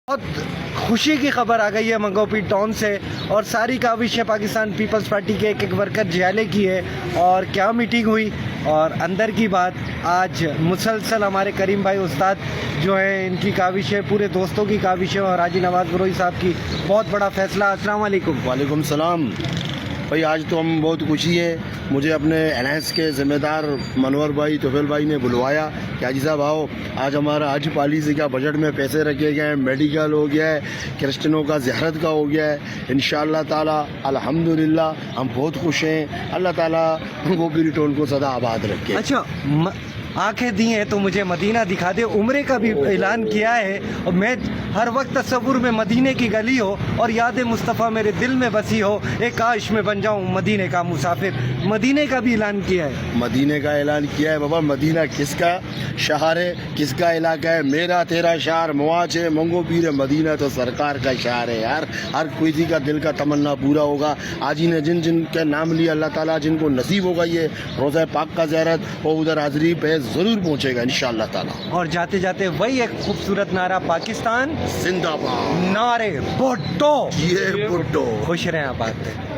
بہت خوشی کی خبر آ گئی ہے منگوپی ٹاؤن سے، اور ساری کاوشیں پاکستان پیپلز پارٹی کے ایک ورکر جیالے کی ہے. اور کیا میٹنگ ہوئی اور اندر کی بات، آج مسلسل ہمارے کریم بھائی استاد جو ہیں ان کی کاوشیں، پورے دوستوں کی کاوشیں، اور حاجی نواز بروئی صاحب کی بہت بڑا فیصلہ. السلام علیکم. وعلیکم السلام بھائی. آج تو ہم بہت خوشی ہے، مجھے اپنے الائنس کے ذمہ دار منور بھائی توفیل بھائی نے بلوایا کہ حاجی صاحب آؤ، آج ہمارا حج پالیسی کا بجٹ میں پیسے رکھے گئے ہیں، میڈیکل ہو گیا ہے، کرسچنوں کا زیارت کا ہو گیا ہے. انشاءاللہ تعالی الحمدللہ ہم بہت خوش ہیں. اللہ تعالیٰ منگوپی ٹاؤن کو سدا آباد رکھے. اچھا، آنکھیں دی ہیں تو مجھے مدینہ دکھا دے. عمرے کا بھی اعلان کیا ہے، اور میں ہر وقت تصور میں مدینے کی گلی ہو اور یاد مصطفیٰ میرے دل میں بسی ہو، ایک کاش میں بن جاؤں مدینے کا مسافر. مدینے کا بھی اعلان کیا ہے. مدینے کا اعلان کیا ہے. بابا مدینہ کس کا شہر ہے، کس کا علاقہ ہے؟ میرا تیرا شہر مواج ہے، منگوپیر مدینہ تو سرکار کا شہر ہے یار. ہر کوئی کا دل کا تمنا پورا ہوگا. آج ہی نے جن جن کے نام لیا، اللہ تعالیٰ جن کو نصیب ہوگا یہ روزہ پاک کا زیارت، اور ادھر حاضری پہ ضرور پہنچے گا انشاءاللہ تعالیٰ. اور جاتے جاتے وہی ایک خوبصورت نعرہ، پاکستان زندہ باد، نعرے بھٹو. یہ بھٹو. خوش رہیں آپ. بات ہے.